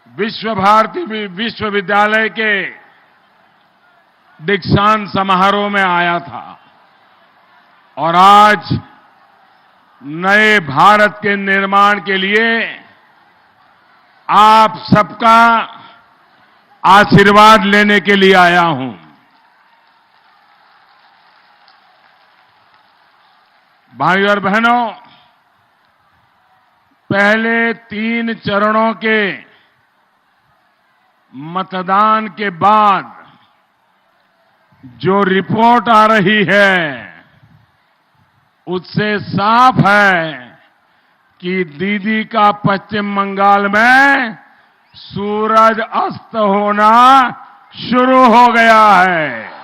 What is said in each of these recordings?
विश्व भारती विश्वविद्यालय के दीक्षांत समारोह में आया था और आज नए भारत के निर्माण के लिए आप सबका आशीर्वाद लेने के लिए आया हूं। भाइयों और बहनों, पहले 3 चरणों के मतदान के बाद जो रिपोर्ट आ रही है उससे साफ है कि दीदी का पश्चिम बंगाल में सूरज अस्त होना शुरू हो गया है।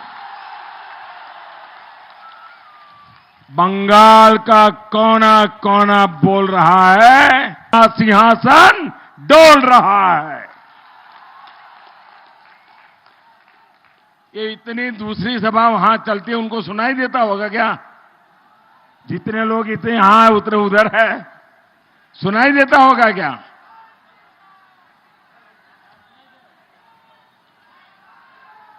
बंगाल का कोना कोना बोल रहा है, सिंहासन डोल रहा है। ये इतनी दूसरी सभा वहां चलती है, उनको सुनाई देता होगा क्या? जितने लोग इतने यहां है उतने उधर है, सुनाई देता होगा क्या?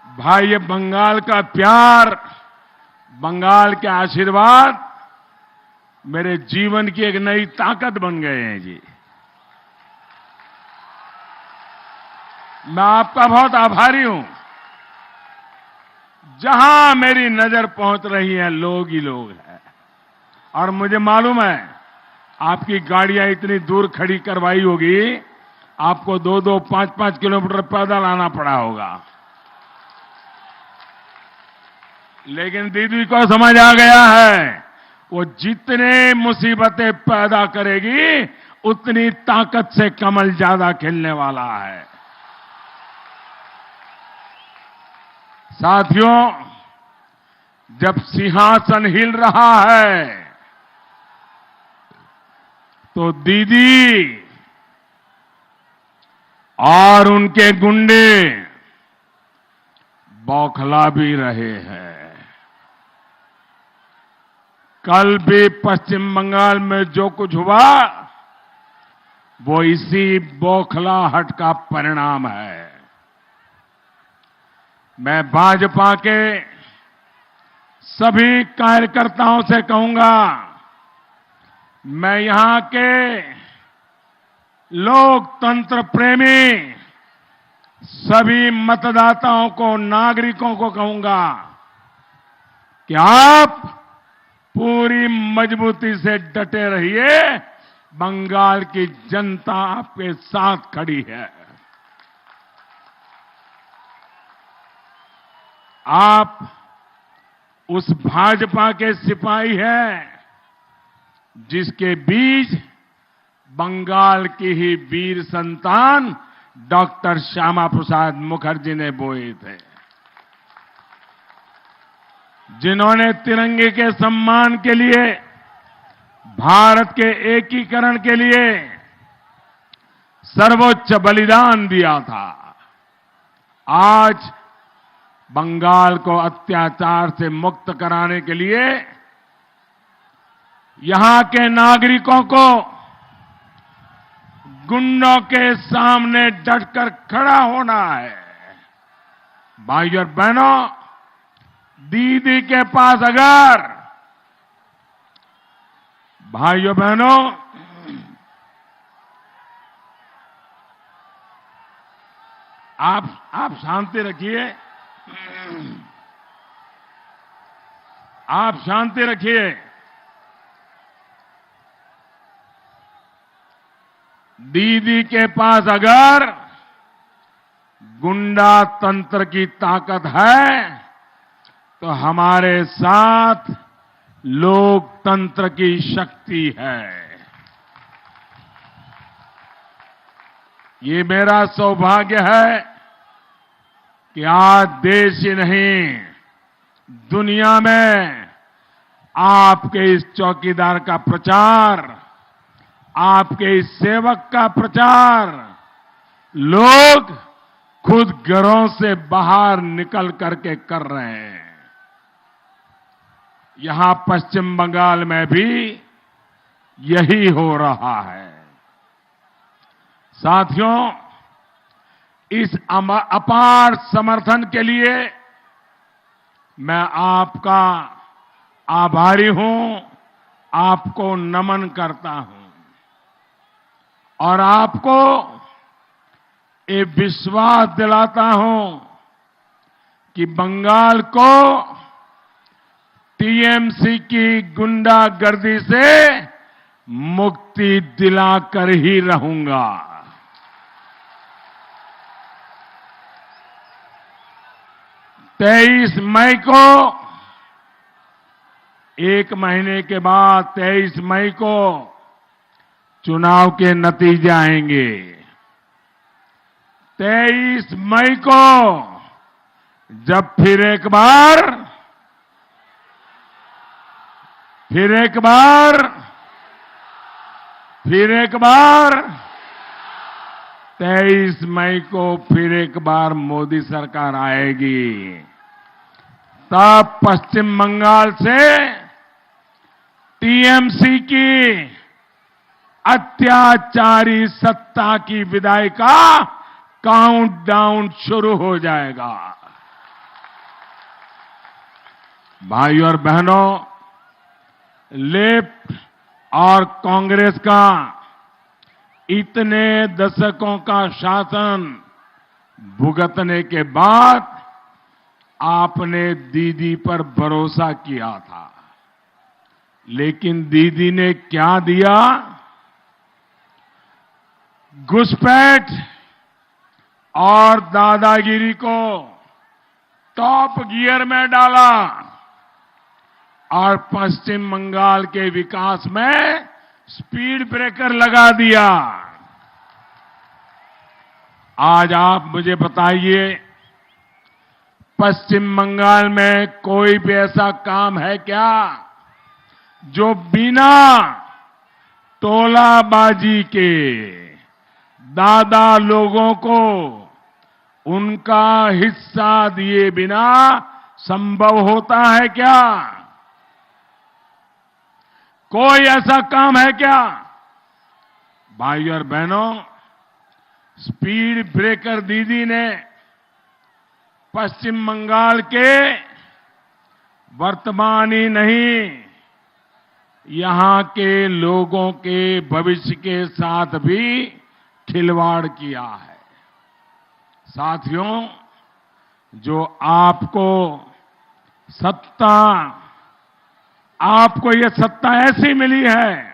भाई, ये बंगाल का प्यार, बंगाल के आशीर्वाद मेरे जीवन की एक नई ताकत बन गए हैं जी। मैं आपका बहुत आभारी हूं। जहां मेरी नजर पहुंच रही है लोग ही लोग हैं, और मुझे मालूम है आपकी गाड़ियां इतनी दूर खड़ी करवाई होगी, आपको 2-2, 5-5 किलोमीटर पैदल आना पड़ा होगा, लेकिन दीदी को समझ आ गया है वो जितने मुसीबतें पैदा करेगी उतनी ताकत से कमल ज्यादा खिलने वाला है। साथियों, जब सिंहासन हिल रहा है तो दीदी और उनके गुंडे बौखला भी रहे हैं। कल भी पश्चिम बंगाल में जो कुछ हुआ वो इसी बौखलाहट का परिणाम है। मैं भाजपा के सभी कार्यकर्ताओं से कहूंगा, मैं यहां के लोकतंत्र प्रेमी सभी मतदाताओं को, नागरिकों को कहूंगा कि आप पूरी मजबूती से डटे रहिए। बंगाल की जनता आपके साथ खड़ी है। आप उस भाजपा के सिपाही हैं जिसके बीज बंगाल की ही वीर संतान डॉक्टर श्यामा प्रसाद मुखर्जी ने बोए थे, जिन्होंने तिरंगे के सम्मान के लिए, भारत के एकीकरण के लिए सर्वोच्च बलिदान दिया था। आज बंगाल को अत्याचार से मुक्त कराने के लिए यहां के नागरिकों को गुंडों के सामने डटकर खड़ा होना है। भाइयों और बहनों, दीदी के पास अगर, भाइयों बहनों, आप शांति रखिए, आप शांति रखिए। दीदी के पास अगर गुंडा तंत्र की ताकत है तो हमारे साथ लोकतंत्र की शक्ति है। ये मेरा सौभाग्य है कि आज देश ही नहीं, दुनिया में आपके इस चौकीदार का प्रचार, आपके इस सेवक का प्रचार लोग खुद घरों से बाहर निकल करके कर रहे हैं। यहां पश्चिम बंगाल में भी यही हो रहा है। साथियों, इस अपार समर्थन के लिए मैं आपका आभारी हूं, आपको नमन करता हूं और आपको ये विश्वास दिलाता हूं कि बंगाल को टीएमसी की गुंडागर्दी से मुक्ति दिलाकर ही रहूंगा। 23 मई को, एक महीने के बाद 23 मई को चुनाव के नतीजे आएंगे। 23 मई को जब फिर एक बार 23 मई को फिर एक बार मोदी सरकार आएगी, तब पश्चिम बंगाल से टीएमसी की अत्याचारी सत्ता की विदाई का काउंटडाउन शुरू हो जाएगा। भाइयों और बहनों, लेफ्ट और कांग्रेस का इतने दशकों का शासन भुगतने के बाद आपने दीदी पर भरोसा किया था, लेकिन दीदी ने क्या दिया? घुसपैठ और दादागिरी को टॉप गियर में डाला और पश्चिम बंगाल के विकास में स्पीड ब्रेकर लगा दिया। आज आप मुझे बताइए, पश्चिम बंगाल में कोई भी ऐसा काम है क्या जो बिना टोलाबाजी के दादा लोगों को उनका हिस्सा दिए बिना संभव होता है क्या? कोई ऐसा काम है क्या? भाई और बहनों, स्पीड ब्रेकर दीदी ने पश्चिम बंगाल के वर्तमान ही नहीं, यहां के लोगों के भविष्य के साथ भी खिलवाड़ किया है। साथियों, जो आपको ये सत्ता ऐसी मिली है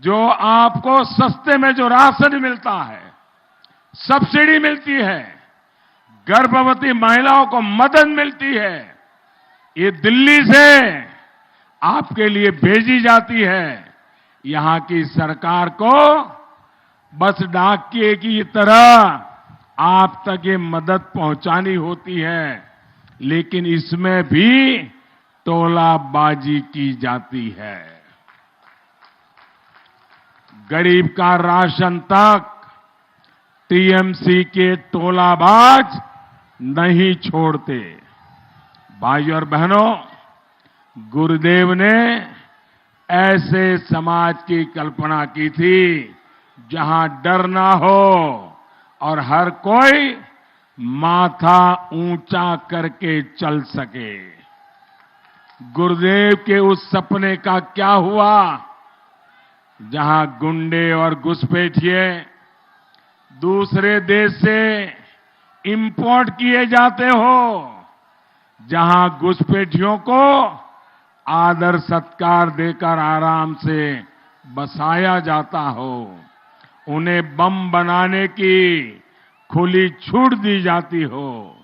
जो आपको सस्ते में जो राशन मिलता है, सब्सिडी मिलती है, गर्भवती महिलाओं को मदद मिलती है, ये दिल्ली से आपके लिए भेजी जाती है। यहां की सरकार को बस डाकिए की तरह आप तक ये मदद पहुंचानी होती है, लेकिन इसमें भी टोलाबाजी की जाती है। गरीब का राशन तक टीएमसी के टोलाबाज नहीं छोड़ते। भाइयों और बहनों, गुरुदेव ने ऐसे समाज की कल्पना की थी जहां डर ना हो और हर कोई माथा ऊंचा करके चल सके। गुरुदेव के उस सपने का क्या हुआ? जहां गुंडे और घुसपैठिए दूसरे देश से इंपोर्ट किए जाते हो, जहां घुसपैठियों को आदर सत्कार देकर आराम से बसाया जाता हो, उन्हें बम बनाने की खुली छूट दी जाती हो,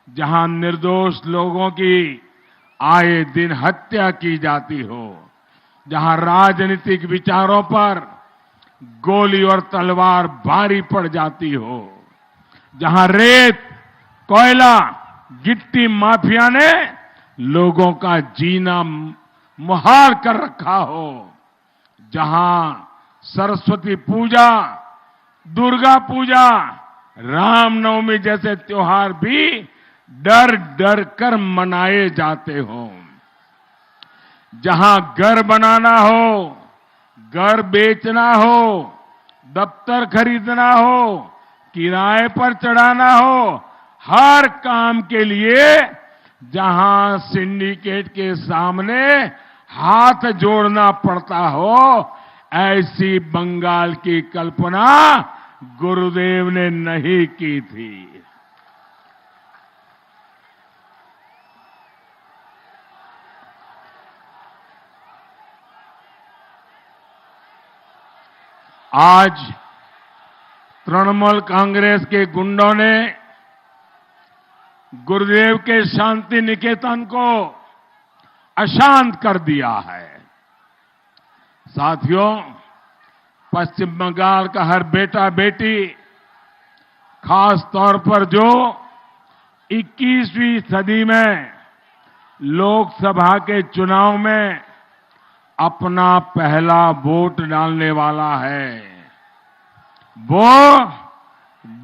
जहां निर्दोष लोगों की आए दिन हत्या की जाती हो, जहां राजनीतिक विचारों पर गोली और तलवार भारी पड़ जाती हो, जहां रेत, कोयला, गिट्टी माफिया ने लोगों का जीना मुहाल कर रखा हो, जहां सरस्वती पूजा, दुर्गा पूजा, रामनवमी जैसे त्योहार भी डर डर कर मनाए जाते हो, जहां घर बनाना हो, घर बेचना हो, दफ्तर खरीदना हो, किराए पर चढ़ाना हो, हर काम के लिए जहां सिंडिकेट के सामने हाथ जोड़ना पड़ता हो, ऐसी बंगाल की कल्पना गुरुदेव ने नहीं की थी। आज तृणमूल कांग्रेस के गुंडों ने गुरुदेव के शांति निकेतन को अशांत कर दिया है। साथियों, पश्चिम बंगाल का हर बेटा बेटी, खास तौर पर जो 21वीं सदी में लोकसभा के चुनाव में अपना पहला वोट डालने वाला है, वो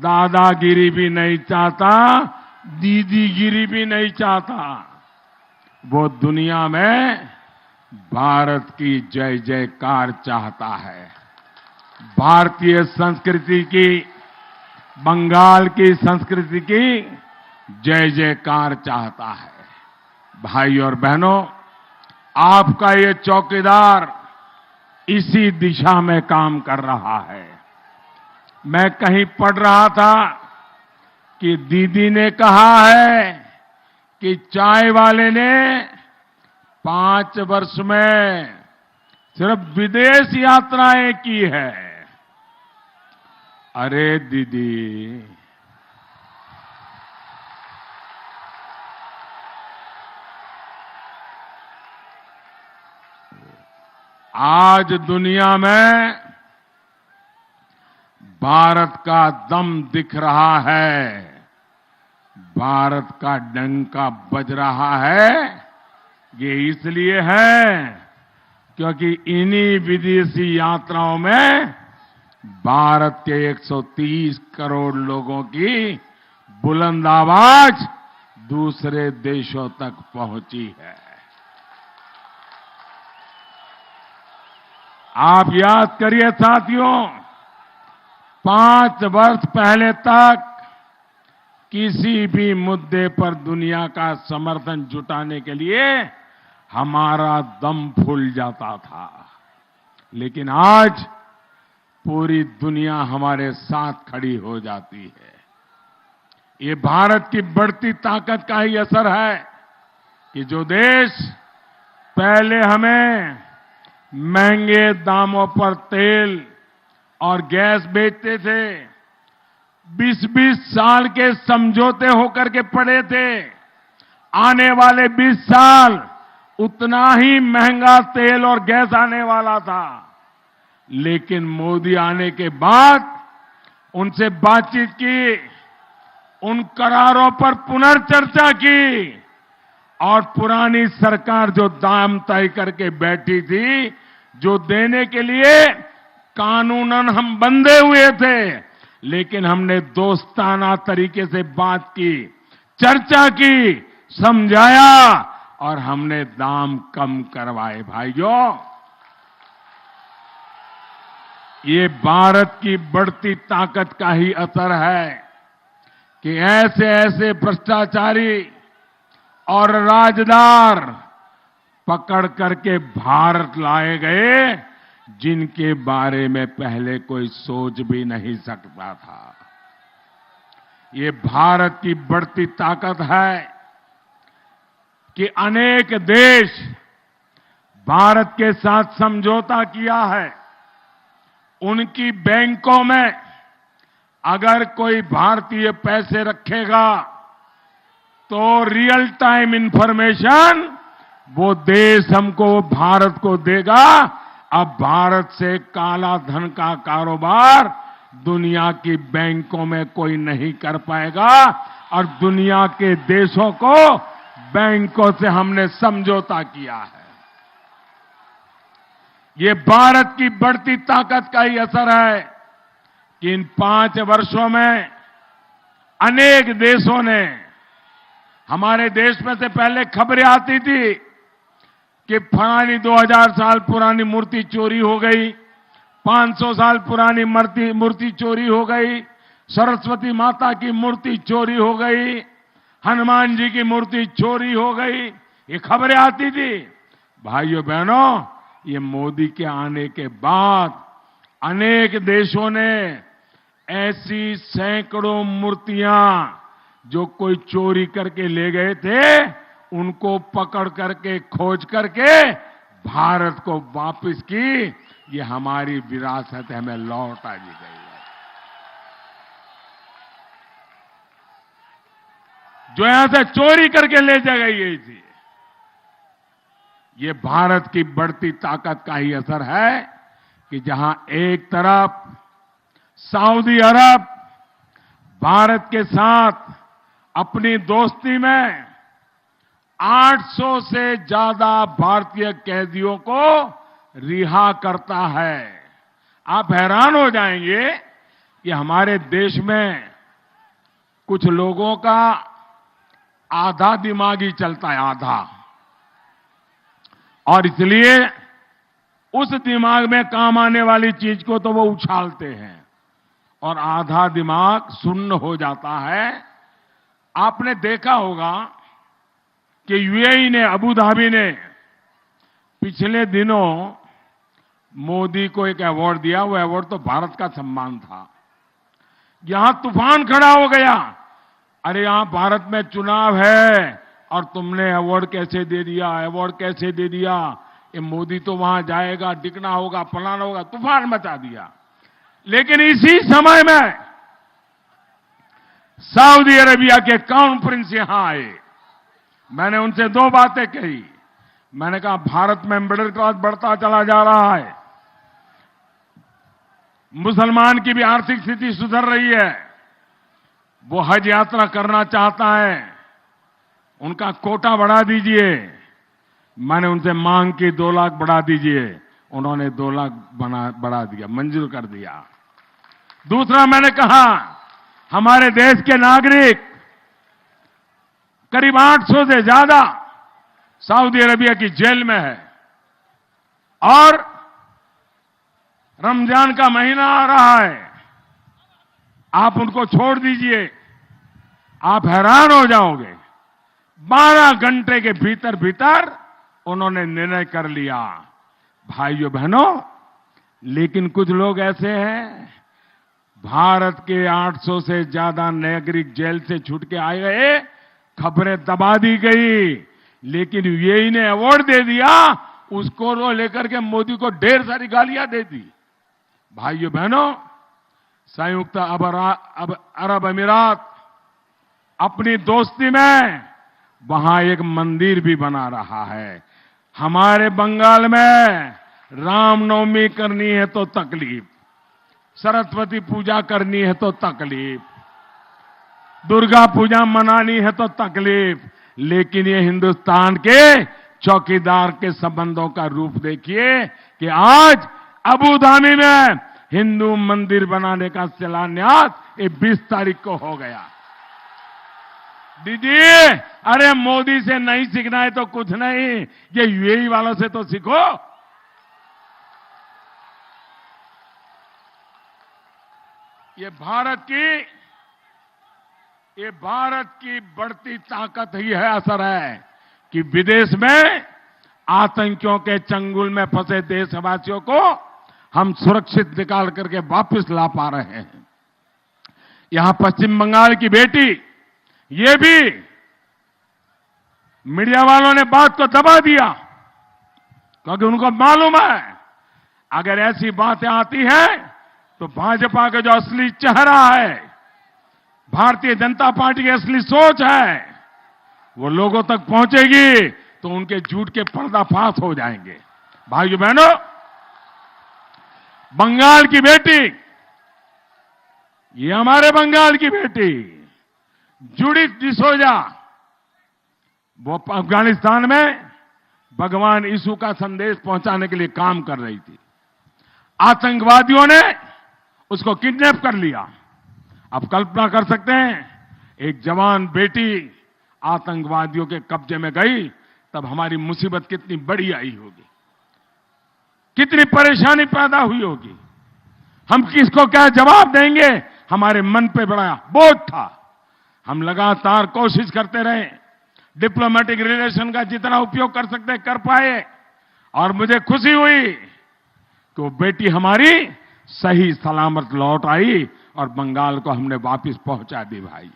दादागिरी भी नहीं चाहता, दीदीगिरी भी नहीं चाहता। वो दुनिया में भारत की जय जयकार चाहता है। भारतीय संस्कृति की, बंगाल की संस्कृति की जय जयकार चाहता है। भाई और बहनों, आपका ये चौकीदार इसी दिशा में काम कर रहा है। मैं कहीं पढ़ रहा था कि दीदी ने कहा है कि चाय वाले ने 5 वर्ष में सिर्फ विदेश यात्राएं की है। अरे दीदी, आज दुनिया में भारत का दम दिख रहा है, भारत का डंका बज रहा है। ये इसलिए है क्योंकि इन्हीं विदेशी यात्राओं में भारत के 130 करोड़ लोगों की बुलंद आवाज दूसरे देशों तक पहुंची है। आप याद करिए साथियों, 5 वर्ष पहले तक किसी भी मुद्दे पर दुनिया का समर्थन जुटाने के लिए हमारा दम फूल जाता था, लेकिन आज पूरी दुनिया हमारे साथ खड़ी हो जाती है। ये भारत की बढ़ती ताकत का ही असर है कि जो देश पहले हमें महंगे दामों पर तेल और गैस बेचते थे, 20-20 साल के समझौते होकर के पड़े थे, आने वाले 20 साल उतना ही महंगा तेल और गैस आने वाला था। लेकिन मोदी आने के बाद उनसे बातचीत की, उन करारों पर पुनर्चर्चा की और पुरानी सरकार जो दाम तय करके बैठी थी, जो देने के लिए कानूनन हम बंधे हुए थे, लेकिन हमने दोस्ताना तरीके से बात की, चर्चा की, समझाया और हमने दाम कम करवाए। भाइयों, ये भारत की बढ़ती ताकत का ही असर है कि ऐसे ऐसे भ्रष्टाचारी और राजदार पकड़ करके भारत लाए गए जिनके बारे में पहले कोई सोच भी नहीं सकता था। ये भारत की बढ़ती ताकत है कि अनेक देश भारत के साथ समझौता किया है। उनकी बैंकों में अगर कोई भारतीय पैसे रखेगा तो रियल टाइम इंफॉर्मेशन वो देश हमको, भारत को देगा। अब भारत से काला धन का कारोबार दुनिया की बैंकों में कोई नहीं कर पाएगा और दुनिया के देशों को बैंकों से हमने समझौता किया है। ये भारत की बढ़ती ताकत का ही असर है कि इन 5 वर्षों में अनेक देशों ने, हमारे देश में से पहले खबरें आती थी कि फलानी 2000 साल पुरानी मूर्ति चोरी हो गई, 500 साल पुरानी मूर्ति चोरी हो गई, सरस्वती माता की मूर्ति चोरी हो गई, हनुमान जी की मूर्ति चोरी हो गई, ये खबरें आती थी। भाइयों बहनों, ये मोदी के आने के बाद अनेक देशों ने ऐसी सैकड़ों मूर्तियां जो कोई चोरी करके ले गए थे, उनको पकड़ करके खोज करके भारत को वापस की। ये हमारी विरासत हमें लौटा दी गई है। जो यहां से चोरी करके ले जा गई थी, ये भारत की बढ़ती ताकत का ही असर है कि जहां एक तरफ सऊदी अरब भारत के साथ अपनी दोस्ती में 800 से ज्यादा भारतीय कैदियों को रिहा करता है। आप हैरान हो जाएंगे कि हमारे देश में कुछ लोगों का आधा दिमाग ही चलता है, आधा, और इसलिए उस दिमाग में काम आने वाली चीज को तो वो उछालते हैं और आधा दिमाग शून्य हो जाता है। आपने देखा होगा कि यूएई ने, अबू धाबी ने पिछले दिनों मोदी को एक अवार्ड दिया। वो अवार्ड तो भारत का सम्मान था। यहां तूफान खड़ा हो गया, अरे यहां भारत में चुनाव है और तुमने अवार्ड कैसे दे दिया, अवार्ड कैसे दे दिया, ये मोदी तो वहां जाएगा, टिकना होगा, फलाना होगा, तूफान मचा दिया। लेकिन इसी समय में सऊदी अरेबिया के क्राउन प्रिंस यहां आए। मैंने उनसे दो बातें कही। मैंने कहा भारत में मिडिल क्लास बढ़ता चला जा रहा है, मुसलमान की भी आर्थिक स्थिति सुधर रही है, वो हज यात्रा करना चाहता है, उनका कोटा बढ़ा दीजिए। मैंने उनसे मांग की 2 लाख बढ़ा दीजिए, उन्होंने 2 लाख बढ़ा दिया, मंजूर कर दिया। दूसरा मैंने कहा हमारे देश के नागरिक करीब 800 से ज्यादा सऊदी अरेबिया की जेल में है और रमजान का महीना आ रहा है, आप उनको छोड़ दीजिए। आप हैरान हो जाओगे, 12 घंटे के भीतर भीतर उन्होंने निर्णय कर लिया। भाइयों बहनों, लेकिन कुछ लोग ऐसे हैं, भारत के 800 से ज्यादा नागरिक जेल से छूट के आए गए, खबरें दबा दी गई, लेकिन यूएई ने अवार्ड दे दिया, उसको वो लेकर के मोदी को ढेर सारी गालियां दे दी। भाइयों बहनों, संयुक्त अरब अमीरात अपनी दोस्ती में वहां एक मंदिर भी बना रहा है। हमारे बंगाल में रामनवमी करनी है तो तकलीफ, सरस्वती पूजा करनी है तो तकलीफ, दुर्गा पूजा मनानी है तो तकलीफ, लेकिन ये हिंदुस्तान के चौकीदार के संबंधों का रूप देखिए कि आज अबू धाबी में हिंदू मंदिर बनाने का शिलान्यास 20 तारीख को हो गया। दीजिए, अरे मोदी से नहीं सीखना है तो कुछ नहीं, ये यूएई वालों से तो सीखो। ये भारत की बढ़ती ताकत ही है, असर है कि विदेश में आतंकियों के चंगुल में फंसे देशवासियों को हम सुरक्षित निकाल करके वापस ला पा रहे हैं। यहां पश्चिम बंगाल की बेटी, ये भी मीडिया वालों ने बात को दबा दिया क्योंकि उनको मालूम है अगर ऐसी बातें आती हैं तो भाजपा का जो असली चेहरा है, भारतीय जनता पार्टी की असली सोच है, वो लोगों तक पहुंचेगी तो उनके झूठ के पर्दाफाश हो जाएंगे। भाइयों बहनों, बंगाल की बेटी, ये हमारे बंगाल की बेटी जूडिथ डिसोजा, वो अफगानिस्तान में भगवान यीशु का संदेश पहुंचाने के लिए काम कर रही थी। आतंकवादियों ने उसको किडनैप कर लिया। आप कल्पना कर सकते हैं, एक जवान बेटी आतंकवादियों के कब्जे में गई, तब हमारी मुसीबत कितनी बड़ी आई होगी, कितनी परेशानी पैदा हुई होगी। हम किसको क्या जवाब देंगे? हमारे मन पे बड़ा बोझ था। हम लगातार कोशिश करते रहे, डिप्लोमेटिक रिलेशन का जितना उपयोग कर सकते कर पाए, और मुझे खुशी हुई कि वो बेटी हमारी सही सलामत लौट आई और बंगाल को हमने वापस पहुंचा दी। भाई,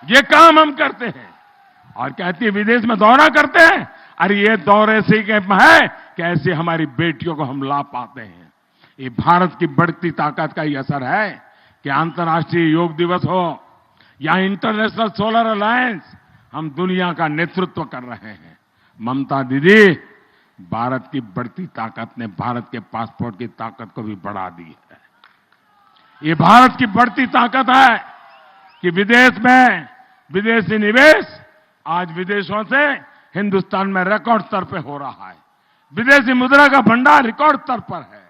ये काम हम करते हैं। और कहती है विदेश में दौरा करते हैं, अरे ये दौरे से है कि ऐसे हमारी बेटियों को हम ला पाते हैं। ये भारत की बढ़ती ताकत का ही असर है कि अंतर्राष्ट्रीय योग दिवस हो या इंटरनेशनल सोलर अलायंस, हम दुनिया का नेतृत्व कर रहे हैं। ममता दीदी, भारत की बढ़ती ताकत ने भारत के पासपोर्ट की ताकत को भी बढ़ा दी है। ये भारत की बढ़ती ताकत है कि विदेश में विदेशी निवेश आज विदेशों से हिंदुस्तान में रिकॉर्ड स्तर पे हो रहा है। विदेशी मुद्रा का भंडार रिकॉर्ड स्तर पर है।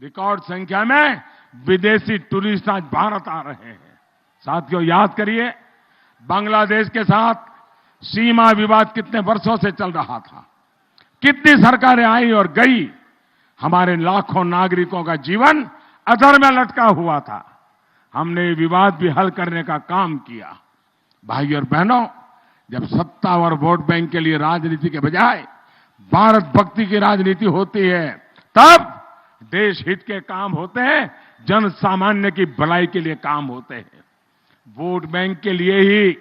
रिकॉर्ड संख्या में विदेशी टूरिस्ट आज भारत आ रहे हैं। साथियों, याद करिए, बांग्लादेश के साथ सीमा विवाद कितने वर्षों से चल रहा था। कितनी सरकारें आई और गई, हमारे लाखों नागरिकों का जीवन अधर में लटका हुआ था। हमने ये विवाद भी हल करने का काम किया। भाई और बहनों, जब सत्ता और वोट बैंक के लिए राजनीति के बजाय भारत भक्ति की राजनीति होती है, तब देश हित के काम होते हैं, जन सामान्य की भलाई के लिए काम होते हैं। वोट बैंक के लिए ही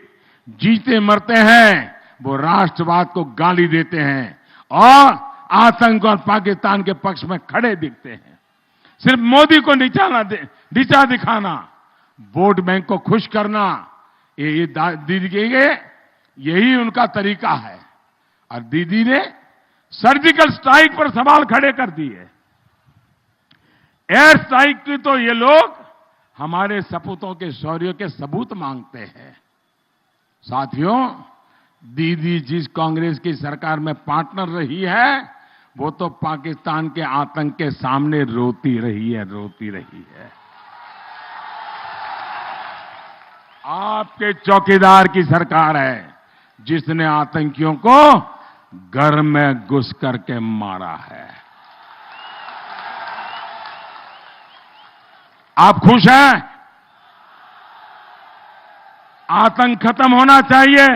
जीते मरते हैं, वो राष्ट्रवाद को गाली देते हैं और आतंक और पाकिस्तान के पक्ष में खड़े दिखते हैं। सिर्फ मोदी को नीचा दिखाना, वोट बैंक को खुश करना, ये दीदी के यही उनका तरीका है। और दीदी ने सर्जिकल स्ट्राइक पर सवाल खड़े कर दिए। एयर स्ट्राइक की तो ये लोग हमारे सपूतों के शौर्य के सबूत मांगते हैं। साथियों, दीदी जिस कांग्रेस की सरकार में पार्टनर रही है, वो तो पाकिस्तान के आतंक के सामने रोती रही है। आपके चौकीदार की सरकार है जिसने आतंकियों को घर में घुस करके मारा है। आप खुश हैं? आतंक खत्म होना चाहिए।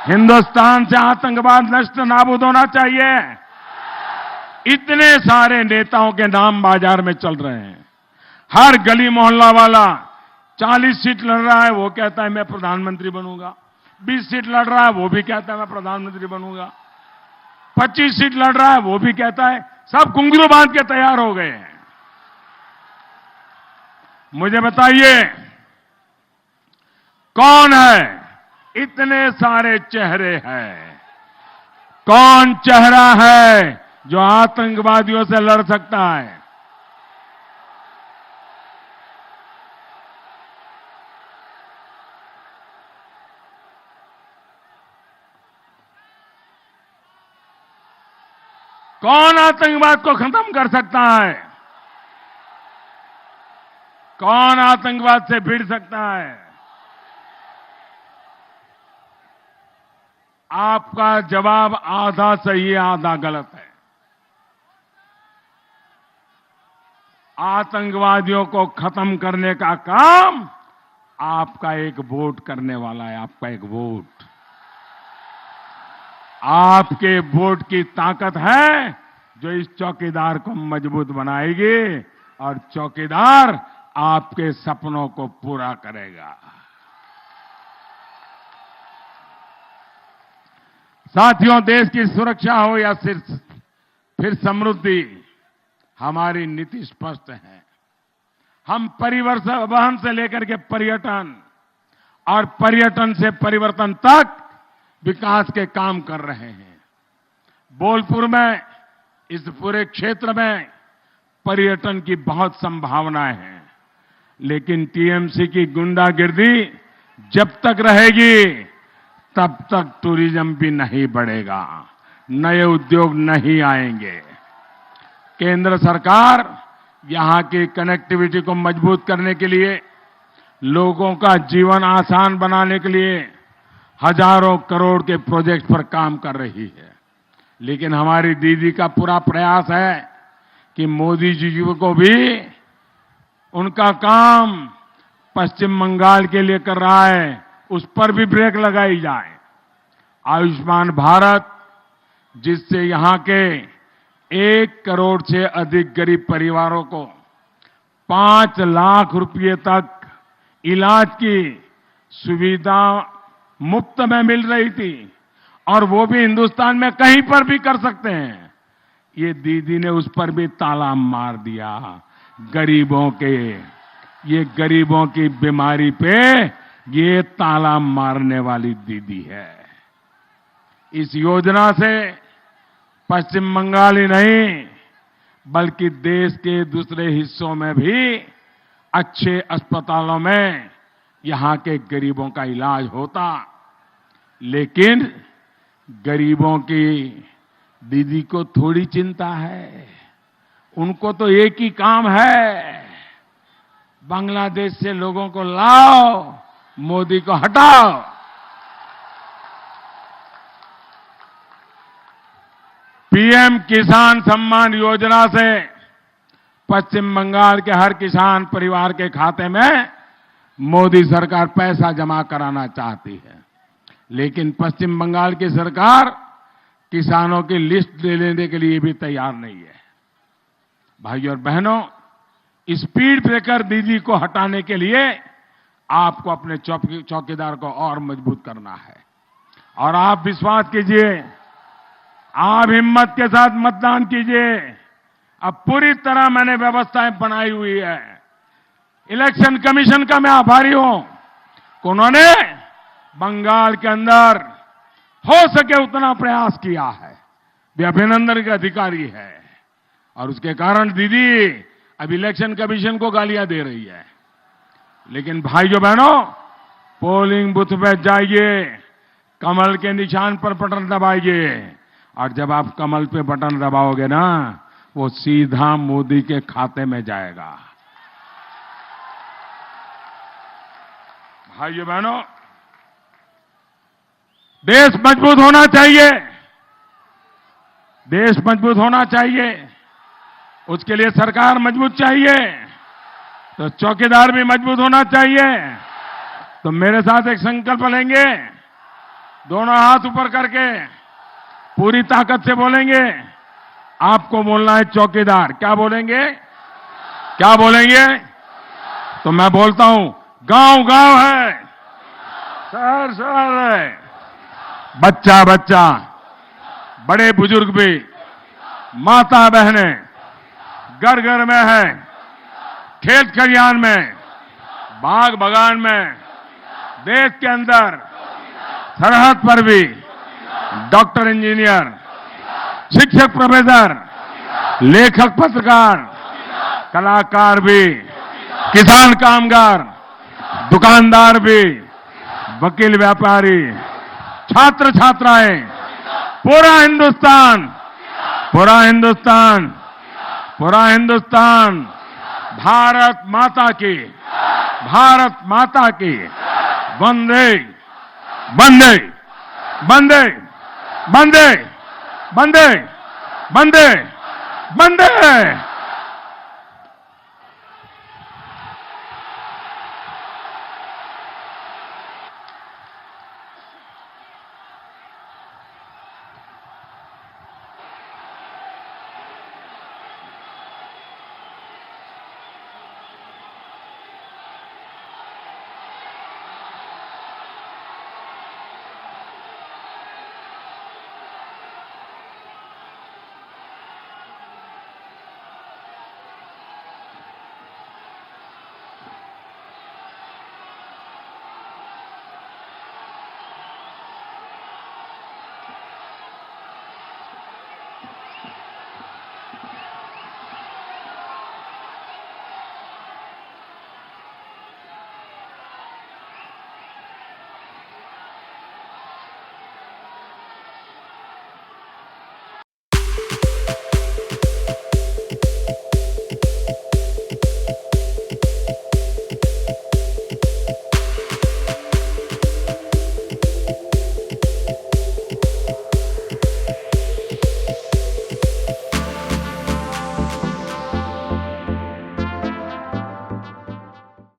हिंदुस्तान से आतंकवाद नष्ट नाबूद होना चाहिए। इतने सारे नेताओं के नाम बाजार में चल रहे हैं। हर गली मोहल्ला वाला 40 सीट लड़ रहा है, वो कहता है मैं प्रधानमंत्री बनूंगा। 20 सीट लड़ रहा है, वो भी कहता है मैं प्रधानमंत्री बनूंगा। 25 सीट लड़ रहा है, वो भी कहता है। सब घुंघरू बांध के तैयार हो गए हैं। मुझे बताइए, कौन है? इतने सारे चेहरे हैं, कौन चेहरा है जो आतंकवादियों से लड़ सकता है? कौन आतंकवाद को खत्म कर सकता है? कौन आतंकवाद से भिड़ सकता है? आपका जवाब आधा सही है, आधा गलत है। आतंकवादियों को खत्म करने का काम आपका एक वोट करने वाला है। आपका एक वोट, आपके वोट की ताकत है जो इस चौकीदार को मजबूत बनाएगी और चौकीदार आपके सपनों को पूरा करेगा। साथियों, देश की सुरक्षा हो या फिर समृद्धि, हमारी नीति स्पष्ट है। हम परिवहन से लेकर के पर्यटन और पर्यटन से परिवर्तन तक विकास के काम कर रहे हैं। बोलपुर में, इस पूरे क्षेत्र में पर्यटन की बहुत संभावनाएं हैं, लेकिन टीएमसी की गुंडागिर्दी जब तक रहेगी तब तक टूरिज्म भी नहीं बढ़ेगा, नए उद्योग नहीं आएंगे। केंद्र सरकार यहां की कनेक्टिविटी को मजबूत करने के लिए, लोगों का जीवन आसान बनाने के लिए हजारों करोड़ के प्रोजेक्ट पर काम कर रही है। लेकिन हमारी दीदी का पूरा प्रयास है कि मोदी जी को भी उनका काम पश्चिम बंगाल के लिए कर रहा है, उस पर भी ब्रेक लगाई जाए। आयुष्मान भारत, जिससे यहां के 1 करोड़ से अधिक गरीब परिवारों को 5 लाख रुपए तक इलाज की सुविधा मुफ्त में मिल रही थी, और वो भी हिंदुस्तान में कहीं पर भी कर सकते हैं। ये दीदी ने उस पर भी ताला मार दिया। गरीबों की बीमारी पे ये ताला मारने वाली दीदी है। इस योजना से पश्चिम बंगाल ही नहीं, बल्कि देश के दूसरे हिस्सों में भी अच्छे अस्पतालों में यहां के गरीबों का इलाज होता। लेकिन गरीबों की दीदी को थोड़ी चिंता है। उनको तो एक ही काम है, बांग्लादेश से लोगों को लाओ, मोदी को हटाओ। पीएम किसान सम्मान योजना से पश्चिम बंगाल के हर किसान परिवार के खाते में मोदी सरकार पैसा जमा कराना चाहती है, लेकिन पश्चिम बंगाल की सरकार किसानों की लिस्ट ले लेने के लिए भी तैयार नहीं है। भाइयों और बहनों, स्पीड ब्रेकर दीदी को हटाने के लिए आपको अपने चौकीदार को और मजबूत करना है। और आप विश्वास कीजिए, आप हिम्मत के साथ मतदान कीजिए। अब पूरी तरह मैंने व्यवस्थाएं बनाई हुई है। इलेक्शन कमीशन का मैं आभारी हूं कि उन्होंने बंगाल के अंदर हो सके उतना प्रयास किया है। वे अभिनंदन के अधिकारी है, और उसके कारण दीदी अब इलेक्शन कमीशन को गालियां दे रही है। लेकिन भाइयों बहनों, पोलिंग बूथ पे जाइए, कमल के निशान पर बटन दबाइए, और जब आप कमल पे बटन दबाओगे ना, वो सीधा मोदी के खाते में जाएगा। भाइयों बहनों, देश मजबूत होना चाहिए। देश मजबूत होना चाहिए, उसके लिए सरकार मजबूत चाहिए, तो चौकीदार भी मजबूत होना चाहिए। तो मेरे साथ एक संकल्प लेंगे, दोनों हाथ ऊपर करके पूरी ताकत से बोलेंगे। आपको बोलना है चौकीदार। क्या बोलेंगे? क्या बोलेंगे? तो मैं बोलता हूं, गांव गांव है, शहर शहर है, बच्चा बच्चा, बड़े बुजुर्ग भी, माता बहनें घर घर में है, खेत खलिहान में, बाग बगान में, देश के अंदर, सरहद पर भी, डॉक्टर इंजीनियर, शिक्षक प्रोफेसर, लेखक पत्रकार, कलाकार भी, किसान कामगार, दुकानदार भी, वकील व्यापारी, छात्र छात्राएं, पूरा हिंदुस्तान, पूरा हिंदुस्तान, पूरा हिंदुस्तान भारत माता की, भारत माता की वंदे वंदे वंदे वंदे वंदे वंदे वंदे